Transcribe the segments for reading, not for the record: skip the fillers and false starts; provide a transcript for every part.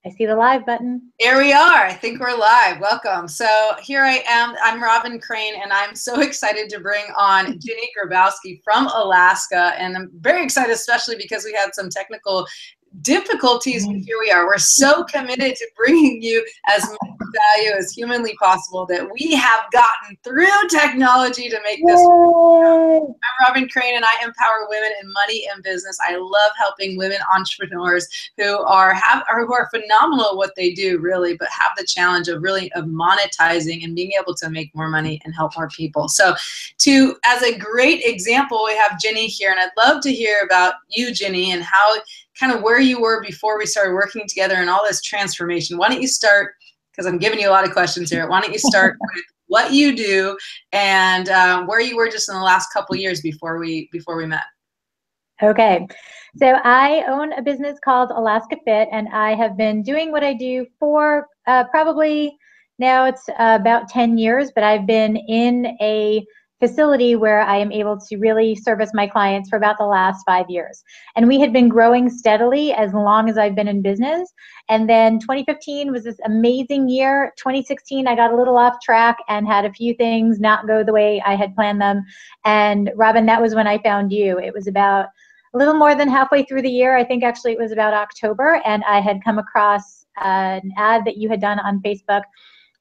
I see the live button. Here we are. I think we're live. Welcome. So here I am. I'm Robin Crane, and I'm so excited to bring on Ginny Grabowski from Alaska. And I'm very excited, especially because we had some technical difficulties, but here we are. We're so committed to bringing you as much value as humanly possible that we have gotten through technology to make this work. I'm Robin Crane, and I empower women in money and business. I love helping women entrepreneurs who are phenomenal at what they do, really, but have the challenge of monetizing and being able to make more money and help more people. So as a great example, we have Ginny here, and I'd love to hear about you, Ginny, and how kind of where you were before we started working together and all this transformation. Why don't you start, because I'm giving you a lot of questions here, why don't you start with what you do and where you were just in the last couple of years before we met. Okay, so I own a business called Alaska Fit, and I have been doing what I do for probably now it's about 10 years, but I've been in a facility where I am able to really service my clients for about the last 5 years. And we had been growing steadily as long as I've been in business. And then 2015 was this amazing year. 2016, I got a little off track and had a few things not go the way I had planned them. And Robin, that was when I found you. It was about a little more than halfway through the year. I think actually it was about October, and I had come across an ad that you had done on Facebook.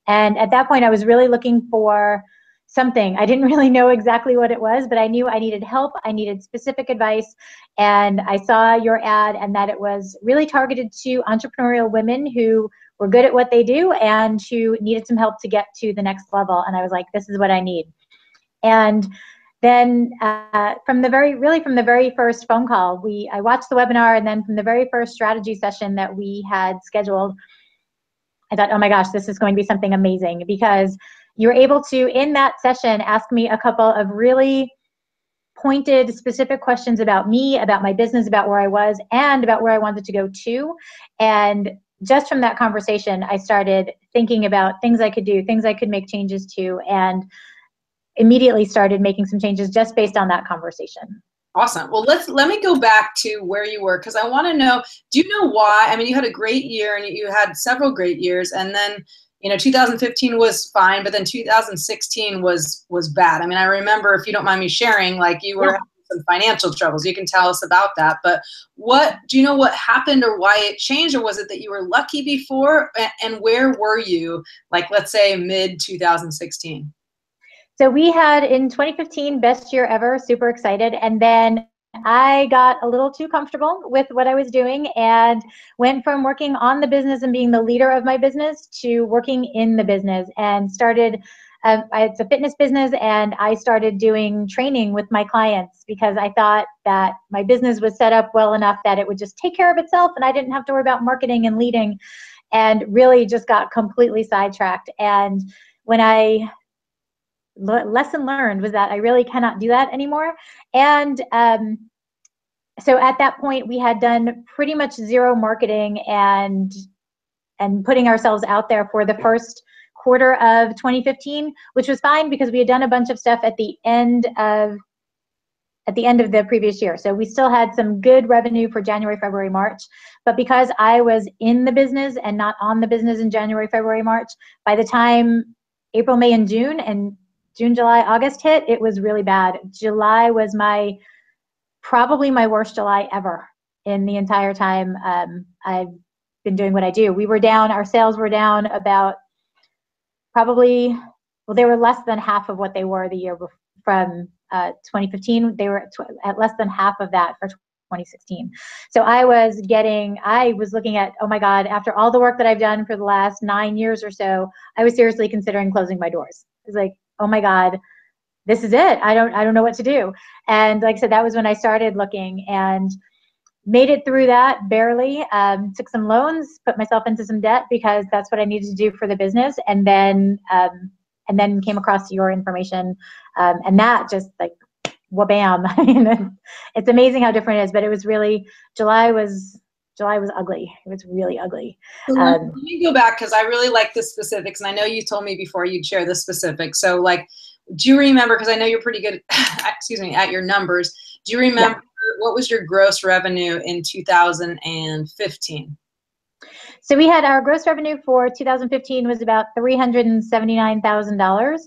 And at that point, I was really looking for something. I didn't really know exactly what it was, but I knew I needed help. I needed specific advice. And I saw your ad and that it was really targeted to entrepreneurial women who were good at what they do and who needed some help to get to the next level. And I was like, this is what I need. And then from the very first phone call, I watched the webinar, and then from the very first strategy session that we had scheduled, I thought, oh my gosh, this is going to be something amazing, because you were able to, in that session, ask me a couple of really pointed, specific questions about me, about my business, about where I was, and about where I wanted to go to. And just from that conversation, I started thinking about things I could do, things I could make changes to, and immediately started making some changes just based on that conversation. Awesome. Well, let me go back to where you were, because I want to know, do you know why? I mean, you had a great year, and you had several great years, and then 2015 was fine, but then 2016 was bad. I mean, I remember, if you don't mind me sharing, like you were having some financial troubles. You can tell us about that. But do you know what happened or why it changed, or was it that you were lucky before? And where were you, like, let's say mid 2016? So we had in 2015, best year ever, super excited. And then I got a little too comfortable with what I was doing and went from working on the business and being the leader of my business to working in the business, and started, it's a fitness business, and I started doing training with my clients because I thought that my business was set up well enough that it would just take care of itself and I didn't have to worry about marketing and leading, and really just got completely sidetracked. And lesson learned was that I really cannot do that anymore. And so at that point, we had done pretty much zero marketing and putting ourselves out there for the first quarter of 2015, which was fine because we had done a bunch of stuff at the end of the previous year. So we still had some good revenue for January, February, March. But because I was in the business and not on the business in January, February, March, by the time April, May, and June, July, August hit, it was really bad. July was probably my worst July ever in the entire time I've been doing what I do. We were down, our sales were down about they were less than half of what they were the year from 2015. They were at less than half of that for 2016. So I was looking at, oh my God, after all the work that I've done for the last 9 years or so, I was seriously considering closing my doors. It was like, oh my God, this is it. I don't know what to do. And like I said, that was when I started looking and made it through that barely, took some loans, put myself into some debt because that's what I needed to do for the business. And then came across your information. And that just like, wha-bam. It's amazing how different it is, but it was really, July was ugly. It was really ugly. So let me go back, because I really like the specifics, and I know you told me before you'd share the specifics. So like, do you remember, because I know you're pretty good at your numbers, do you remember what was your gross revenue in 2015? So we had our gross revenue for 2015 was about $379,000.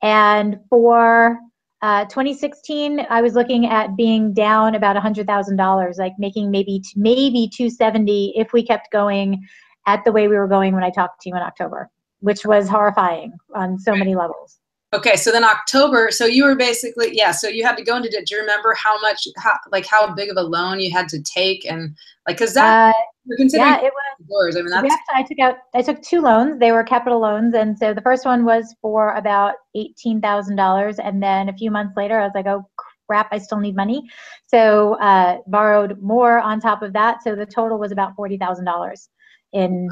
And for 2016, I was looking at being down about $100,000, like making maybe 270 if we kept going at the way we were going when I talked to you in October, which was horrifying on so many levels. Okay, so then October, so you were basically, yeah, so you had to go into debt. Do you remember how much, how big of a loan you had to take? And like, cause that, you're considering yeah, it was doors. I mean, that's. I took two loans. They were capital loans. And so the first one was for about $18,000. And then a few months later, I was like, oh crap, I still need money. So borrowed more on top of that. So the total was about $40,000 in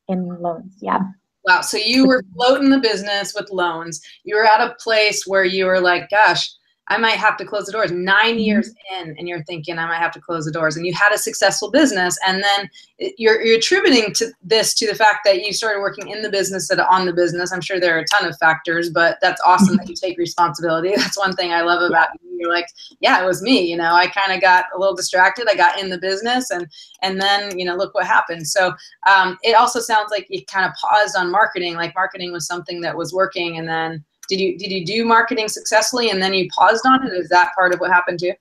loans. Yeah. Wow. So you were floating the business with loans. You were at a place where you were like, gosh, I might have to close the doors. 9 years in, and you're thinking I might have to close the doors. And you had a successful business, and then you're attributing to this to the fact that you started working in the business instead of on the business. I'm sure there are a ton of factors, but that's awesome that you take responsibility. That's one thing I love about you. You're like, yeah, it was me. You know, I kind of got a little distracted. I got in the business, and then look what happened. So it also sounds like you kind of paused on marketing. Like marketing was something that was working, and then. Did you do marketing successfully and then you paused on it? Is that part of what happened too?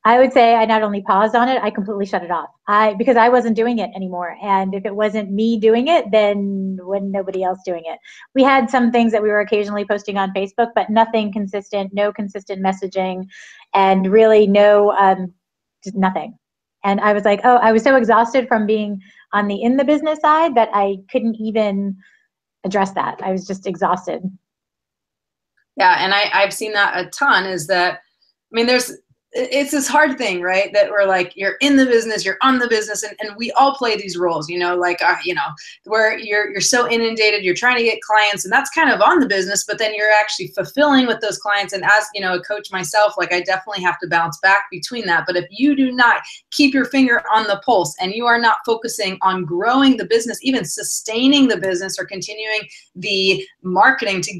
I would say I not only paused on it, I completely shut it off. Because I wasn't doing it anymore. And if it wasn't me doing it, then wasn't nobody else doing it. We had some things that we were occasionally posting on Facebook, but nothing consistent, no consistent messaging, and really no, just nothing. And I was like, oh, I was so exhausted from being in the business side that I couldn't even address that. I was just exhausted. Yeah, and I've seen that a ton, is that, I mean, it's this hard thing, right? That we're like, you're in the business, you're on the business, and we all play these roles, where you're so inundated, you're trying to get clients, and that's kind of on the business, but then you're actually fulfilling with those clients. And as, a coach myself, like I definitely have to bounce back between that. But if you do not keep your finger on the pulse and you are not focusing on growing the business, even sustaining the business or continuing the marketing to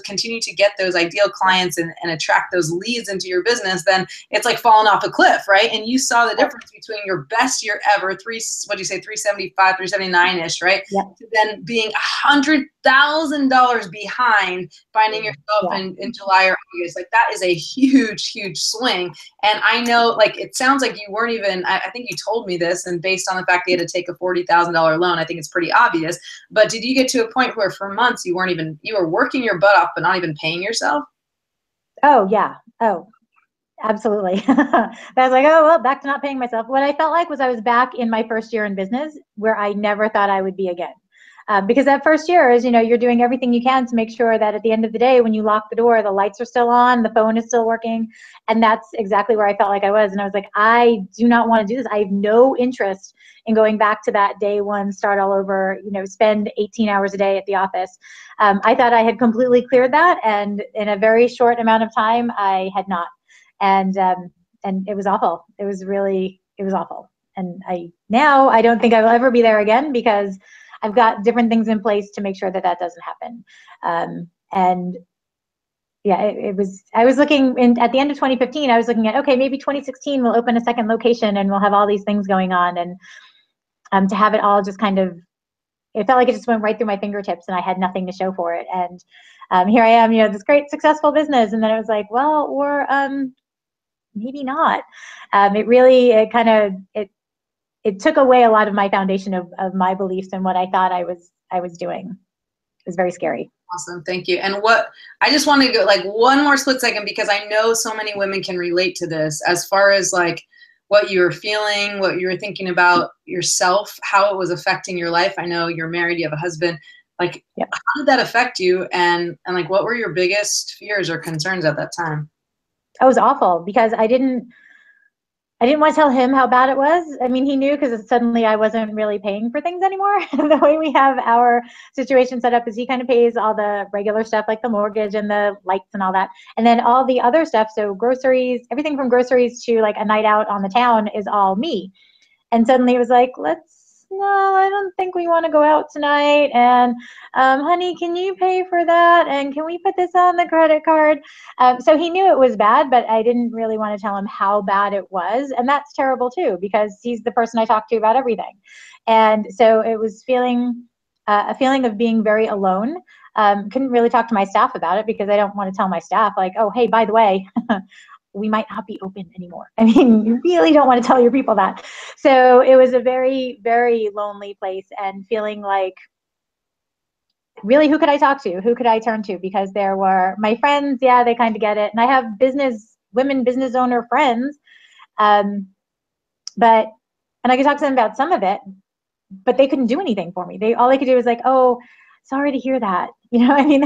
continue to get those ideal clients and attract those leads into your business, then it's like falling off a cliff, right? And you saw the difference between your best year ever, 375, 379-ish, right? Yep. To then being $100,000 behind finding yourself in July or August. Like that is a huge, huge swing. And I know, like, it sounds like you weren't even, I think you told me this, and based on the fact that you had to take a $40,000 loan, I think it's pretty obvious. But did you get to a point where for months you were working your butt off, but not even paying yourself? Oh, yeah. Oh, absolutely. I was like, oh, well, back to not paying myself. What I felt like was I was back in my first year in business where I never thought I would be again. Because that first year is, you're doing everything you can to make sure that at the end of the day, when you lock the door, the lights are still on, the phone is still working. And that's exactly where I felt like I was. And I was like, I do not want to do this. I have no interest in going back to that day one, start all over, spend 18 hours a day at the office. I thought I had completely cleared that. And in a very short amount of time, I had not. And it was awful. It was awful. And I don't think I will ever be there again because I've got different things in place to make sure that doesn't happen. And yeah, I was looking at the end of 2015, I was looking at, okay, maybe 2016 we'll open a second location and we'll have all these things going on. And to have it all just kind of, it felt like it just went right through my fingertips and I had nothing to show for it. And here I am, this great successful business. And then it was like, well, or maybe not. It took away a lot of my foundation of my beliefs and what I thought I was doing. It was very scary. Awesome. Thank you. And I just wanted to go like one more split second, because I know so many women can relate to this as far as like what you were feeling, what you were thinking about yourself, how it was affecting your life. I know you're married, you have a husband. Like, How did that affect you? And like, what were your biggest fears or concerns at that time? It was awful because I didn't want to tell him how bad it was. I mean, he knew because suddenly I wasn't really paying for things anymore. The way we have our situation set up is he kind of pays all the regular stuff like the mortgage and the lights and all that. And then all the other stuff, so groceries, everything from groceries to like a night out on the town is all me. And suddenly it was like, let's no, I don't think we want to go out tonight. And honey, can you pay for that? And can we put this on the credit card? So he knew it was bad, but I didn't really want to tell him how bad it was. And that's terrible too, because he's the person I talk to about everything. And so it was a feeling of being very alone. Couldn't really talk to my staff about it because I don't want to tell my staff like, oh, hey, by the way, we might not be open anymore. I mean, you really don't want to tell your people that. So it was a very, very lonely place, and feeling like, really, who could I talk to? Who could I turn to? Because there were my friends, yeah, they kind of get it. And I have women business owner friends, and I could talk to them about some of it, but they couldn't do anything for me. All they could do was like, oh, sorry to hear that. I mean,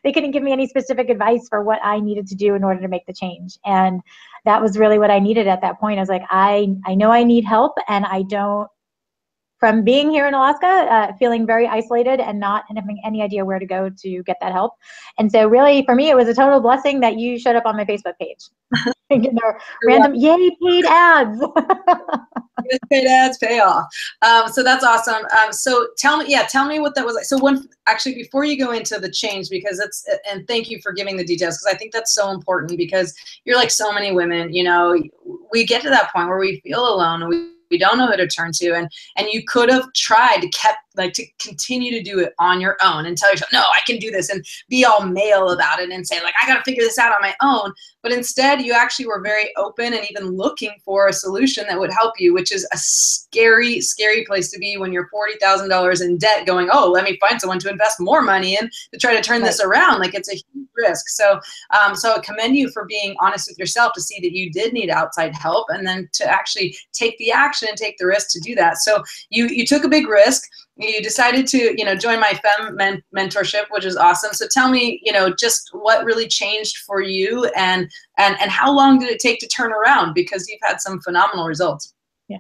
they couldn't give me any specific advice for what I needed to do in order to make the change. And that was really what I needed at that point. I was like, I know I need help, and I don't, from being here in Alaska, feeling very isolated and not having any idea where to go to get that help. And so really, for me, it was a total blessing that you showed up on my Facebook page. Random, yay, paid ads. Paid ads pay off. So that's awesome. So tell me what that was like. So actually, before you go into the change, because and thank you for giving the details, because I think that's so important, because you're like so many women, we get to that point where we feel alone, and we don't know who to turn to, and you could have tried to continue to do it on your own and tell yourself, no, I can do this, and be all male about it and say like, I got to figure this out on my own. But instead, you actually were very open and even looking for a solution that would help you, which is a scary, scary place to be when you're $40,000 in debt going, oh, let me find someone to invest more money in to try to turn this around. Like, it's a huge risk. So I commend you for being honest with yourself to see that you did need outside help, and then to actually take the action and take the risk to do that. So you took a big risk. You decided to, join my FEMM mentorship, which is awesome. So tell me, just what really changed for you, and how long did it take to turn around? Because you've had some phenomenal results. Yeah.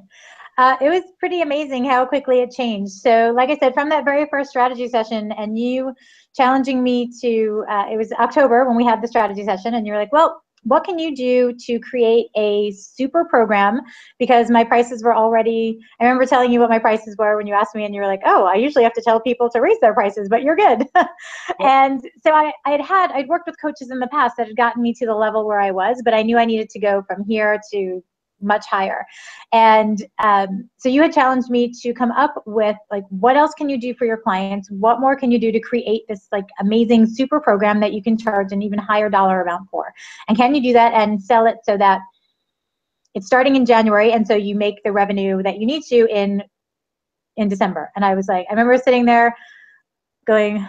It was pretty amazing how quickly it changed. So like I said, from that very first strategy session, and you challenging me to, it was October when we had the strategy session, and you're like, well, what can you do to create a super program? Because my prices were already, I remember telling you what my prices were when you asked me, and you were like, oh, I usually have to tell people to raise their prices, but you're good. And so I'd worked with coaches in the past that had gotten me to the level where I was, but I knew I needed to go from here to much higher. And so you had challenged me to come up with like, what else can you do for your clients? What more can you do to create this like amazing super program that you can charge an even higher dollar amount for? And can you do that and sell it so that it's starting in January, and so you make the revenue that you need to in December? And I was like, I remember sitting there going,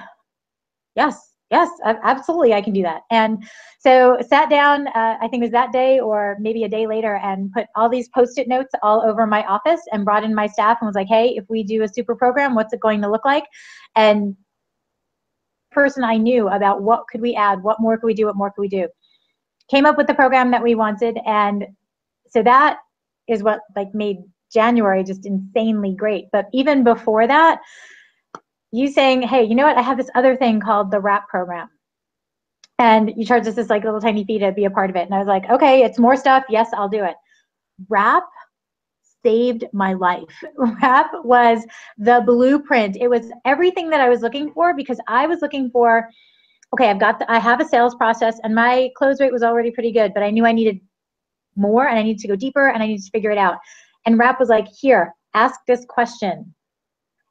yes, absolutely, I can do that. And so sat down, I think it was that day or maybe a day later, and put all these Post-it notes all over my office, and brought in my staff and was like, hey, if we do a super program, what's it going to look like? And person I knew about what could we add, what more could we do, what more could we do, came up with the program that we wanted. And so that is what like made January just insanely great. But even before that, you saying, hey, you know what, I have this other thing called the WRAP program, and you charge us this like little tiny fee to be a part of it. And I was like, okay, it's more stuff. Yes, I'll do it. WRAP saved my life. WRAP was the blueprint. It was everything that I was looking for, because I was looking for, okay, I have a sales process, and my close rate was already pretty good, but I knew I needed more, and I needed to go deeper, and I needed to figure it out. And WRAP was like, here, ask this question,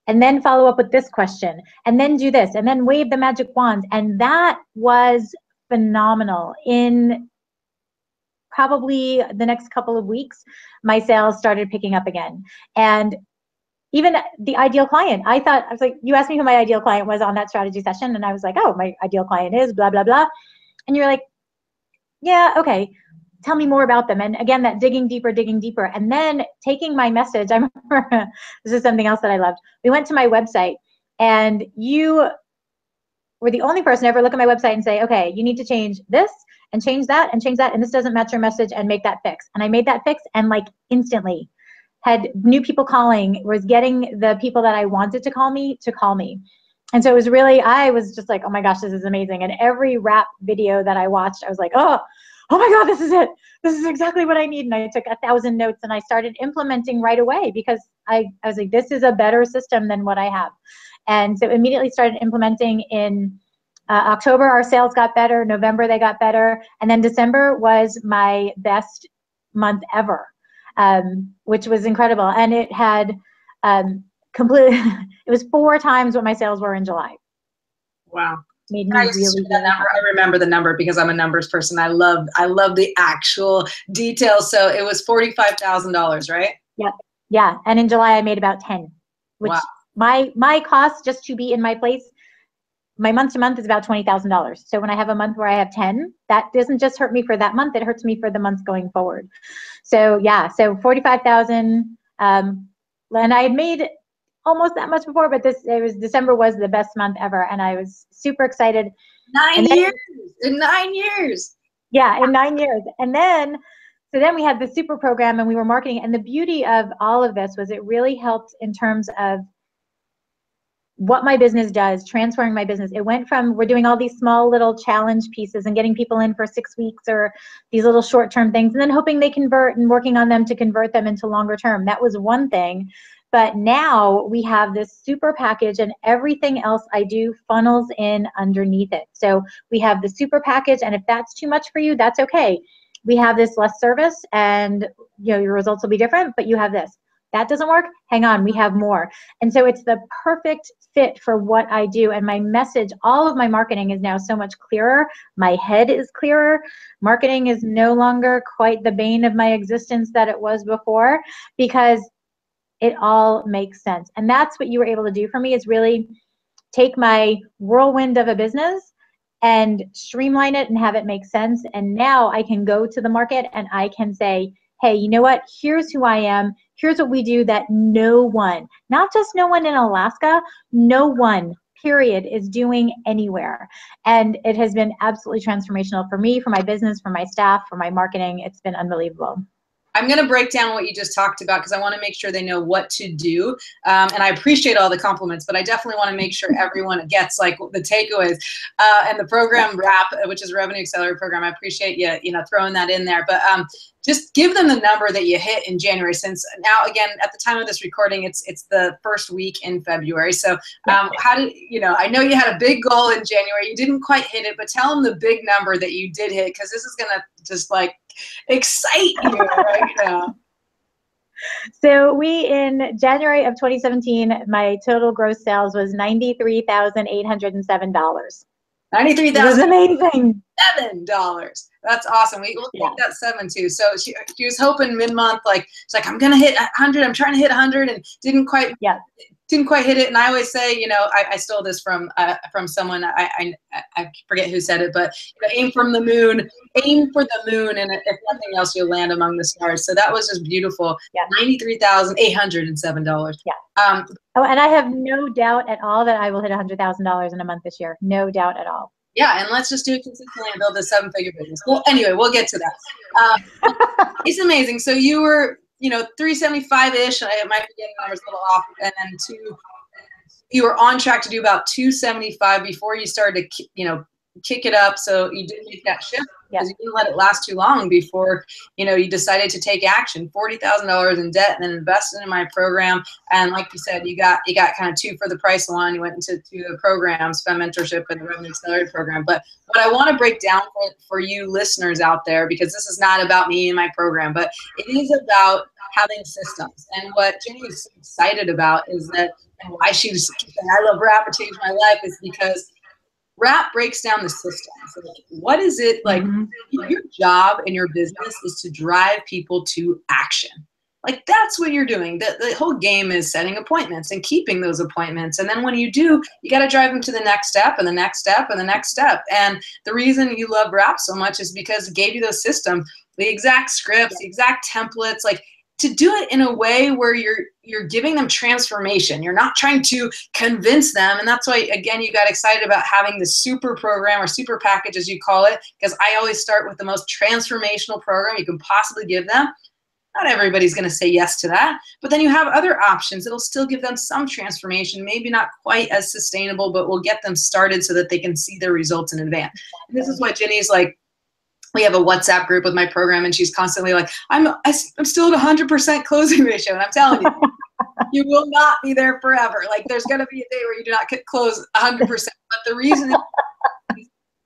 and then follow up with this question, and then do this, and then wave the magic wand. And that was phenomenal. In probably the next couple of weeks, my sales started picking up again. And even the ideal client, I was like, you asked me who my ideal client was on that strategy session, and I was like, oh, my ideal client is blah, blah, blah. And you're like, yeah, okay, tell me more about them. And again, that digging deeper, and then taking my message. I remember, this is something else that I loved. We went to my website, and you were the only person to ever look at my website and say, okay, you need to change this, and change that, and change that, and this doesn't match your message, and make that fix. And I made that fix, and like instantly had new people calling, was getting the people that I wanted to call me. And so it was really, I was just like, oh my gosh, this is amazing. And every WRAP video that I watched, I was like, oh, oh my God, this is it. This is exactly what I need. And I took 1,000 notes and I started implementing right away because I was like, this is a better system than what I have. And so immediately started implementing in October. Our sales got better. November, they got better. And then December was my best month ever, which was incredible. And it had completely, it was 4 times what my sales were in July. Wow. Made me really I remember the number because I'm a numbers person. I love the actual details. So it was $45,000, right? Yeah. Yeah. And in July I made about 10, which wow. my cost just to be in my place, my month to month is about $20,000. So when I have a month where I have 10, that doesn't just hurt me for that month, it hurts me for the months going forward. So yeah, so 45,000, and I had made almost that much before, but December was the best month ever. And I was super excited. 9 years, in 9 years. Yeah, in 9 years. And then, so then we had the super program and we were marketing. And the beauty of all of this was it really helped in terms of what my business does, transferring my business. It went from, we're doing all these small little challenge pieces and getting people in for 6 weeks or these little short-term things and then hoping they convert and working on them to convert them into longer term. That was one thing. But now we have this super package and everything else I do funnels in underneath it. So we have the super package, and if that's too much for you, that's okay. We have this less service and your results will be different, but you have this. That doesn't work? Hang on, we have more. And so it's the perfect fit for what I do. And my message, all of my marketing is now so much clearer. My head is clearer. Marketing is no longer quite the bane of my existence that it was before because it all makes sense. And that's what you were able to do for me, is really take my whirlwind of a business and streamline it and have it make sense. And now I can go to the market and I can say, hey, you know what? Here's who I am. Here's what we do that no one, not just no one in Alaska, no one, period, is doing anywhere. And it has been absolutely transformational for me, for my business, for my staff, for my marketing. It's been unbelievable. I'm going to break down what you just talked about because I want to make sure they know what to do. And I appreciate all the compliments, but I definitely want to make sure everyone gets like the takeaways. And the program RAP, which is Revenue Accelerator Program, I appreciate you throwing that in there. But just give them the number that you hit in January, since now, again, at the time of this recording, it's the first week in February. So how did, I know you had a big goal in January. You didn't quite hit it, but tell them the big number that you did hit, because this is going to just like excite you right now. So in January of 2017, my total gross sales was $93,807. $93,000. $7. That's awesome. We'll take that 7 too. So she was hoping mid-month, like she's like, I'm gonna hit 100. I'm trying to hit 100, and didn't quite hit it. And I always say, I stole this from someone. I forget who said it, but aim from the moon, aim for the moon, and if nothing else, you'll land among the stars. So that was just beautiful. Yeah. $93,807. Yeah. And I have no doubt at all that I will hit $100,000 in a month this year. No doubt at all. Yeah, and let's just do it consistently and build a 7-figure business. Well, anyway, we'll get to that. It's amazing. So you were, 375-ish. I might be getting numbers a little off, and then you were on track to do about 275 before you started to, kick it up. So you didn't make that shift because you didn't let it last too long before, you decided to take action. $40,000 in debt, and then invested in my program. And like you said, you got kind of 2 for the price of 1. You went into 2 of the programs, FEMM Mentorship and the Revenue Accelerator Program. But what I want to break down for you listeners out there, because this is not about me and my program, but it is about having systems. And what Ginny is so excited about is that, and why she's saying, I love RAP, it changed my life, is because RAP breaks down the systems. Like, what is it like? Your job in your business is to drive people to action. Like, that's what you're doing. The whole game is setting appointments and keeping those appointments. And then when you do, you got to drive them to the next step and the next step and the next step. And the reason you love RAP so much is because it gave you those systems, the exact scripts, the exact templates, like, to do it in a way where you're giving them transformation. You're not trying to convince them. And that's why, again, you got excited about having the super program, or super package as you call it, because I always start with the most transformational program you can possibly give them. Not everybody's going to say yes to that, but then you have other options that'll still give them some transformation, maybe not quite as sustainable, but will get them started so that they can see their results in advance. And this is what Ginny's like, we have a WhatsApp group with my program, and she's constantly like, I'm still at 100% closing ratio. And I'm telling you, you will not be there forever. Like, there's going to be a day where you do not get close 100%. But the reason is,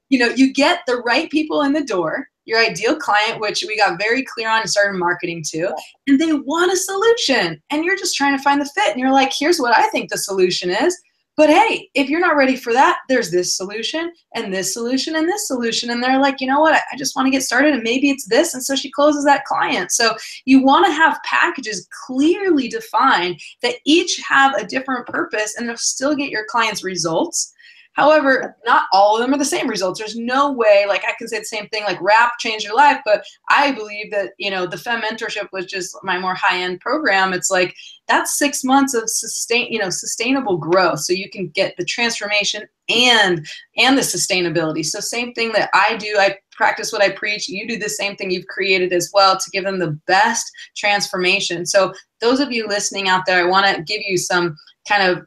you get the right people in the door, your ideal client, which we got very clear on and started marketing to, and they want a solution. And you're just trying to find the fit. And you're like, here's what I think the solution is. But hey, if you're not ready for that, there's this solution and this solution and this solution. And they're like, you know what, I just want to get started, and maybe it's this. And so she closes that client. So you want to have packages clearly defined that each have a different purpose, and they'll still get your clients results. However, not all of them are the same results. There's no way, like I can say the same thing, like rap changed your life, but I believe that, the FEMM mentorship was just my more high-end program. It's like, that's 6 months of sustainable growth. So you can get the transformation and the sustainability. So same thing that I do, I practice what I preach. You do the same thing you've created as well to give them the best transformation. So those of you listening out there, I want to give you some kind of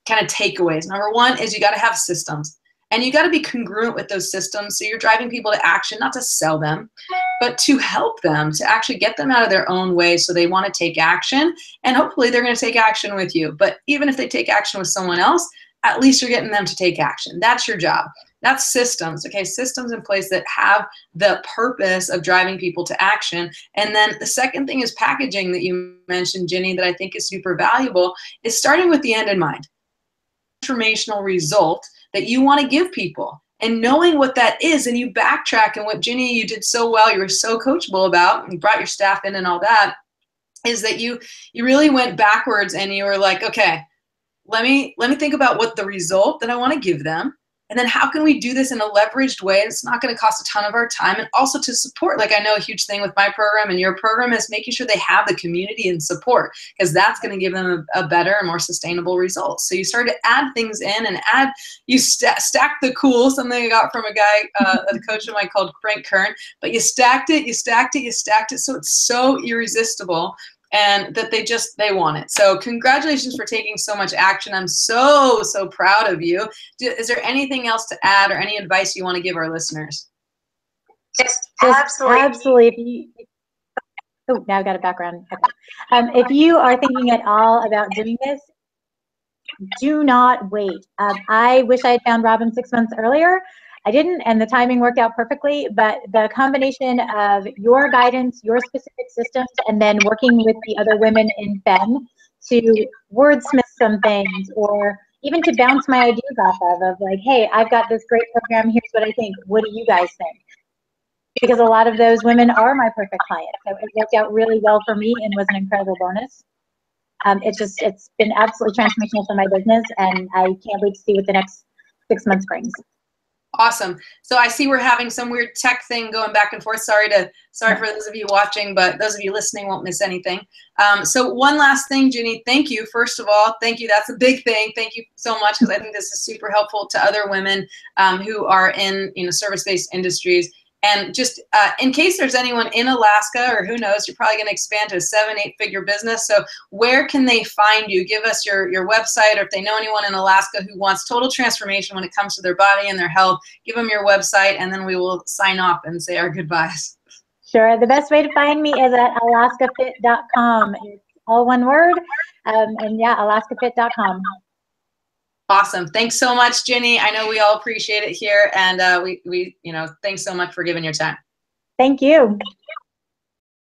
takeaways. Number one is you got to have systems, and you got to be congruent with those systems. So you're driving people to action, not to sell them, but to help them, to actually get them out of their own way so they want to take action. And hopefully they're going to take action with you. But even if they take action with someone else, at least you're getting them to take action. That's your job. That's systems. Okay, systems in place that have the purpose of driving people to action. And then the second thing is packaging that you mentioned, Ginny, that I think is super valuable, is starting with the end in mind. Transformational result that you want to give people, and knowing what that is, and you backtrack. And what, Ginny, you did so well, you were so coachable about, and you brought your staff in and all that, is that you really went backwards, and you were like, okay, let me think about what the result that I want to give them, and then how can we do this in a leveraged way? It's not going to cost a ton of our time, and also to support. Like, I know a huge thing with my program and your program is making sure they have the community and support, because that's going to give them a better and more sustainable result. So you start to add things in, and you stack the cool, something I got from a guy, a coach of mine called Frank Kern, but you stacked it, so it's so irresistible, and that they want it. So congratulations for taking so much action. I'm so proud of you. Is there anything else to add, or any advice you want to give our listeners? Just absolutely. Oh, now I've got a background. Okay. If you are thinking at all about doing this, do not wait. I wish I had found Robin 6 months earlier. I didn't, and the timing worked out perfectly, but the combination of your guidance, your specific systems, and then working with the other women in FEMM to wordsmith some things, or even to bounce my ideas off of like, hey, I've got this great program, here's what I think, what do you guys think? Because a lot of those women are my perfect clients. So it worked out really well for me and was an incredible bonus. It's been absolutely transformational for my business, and I can't wait to see what the next 6 months brings. Awesome. So I see we're having some weird tech thing going back and forth. Sorry for those of you watching, but those of you listening won't miss anything. So one last thing, Ginny, thank you. First of all, thank you. That's a big thing. Thank you so much, because I think this is super helpful to other women who are in service-based industries. And just in case there's anyone in Alaska, or who knows, you're probably going to expand to a 7-8 figure business. So where can they find you? Give us your website, or if they know anyone in Alaska who wants total transformation when it comes to their body and their health, give them your website, and then we will sign off and say our goodbyes. Sure. The best way to find me is at alaskafit.com. It's all one word. And yeah, alaskafit.com. Awesome. Thanks so much, Ginny. I know we all appreciate it here, and we thanks so much for giving your time. Thank you.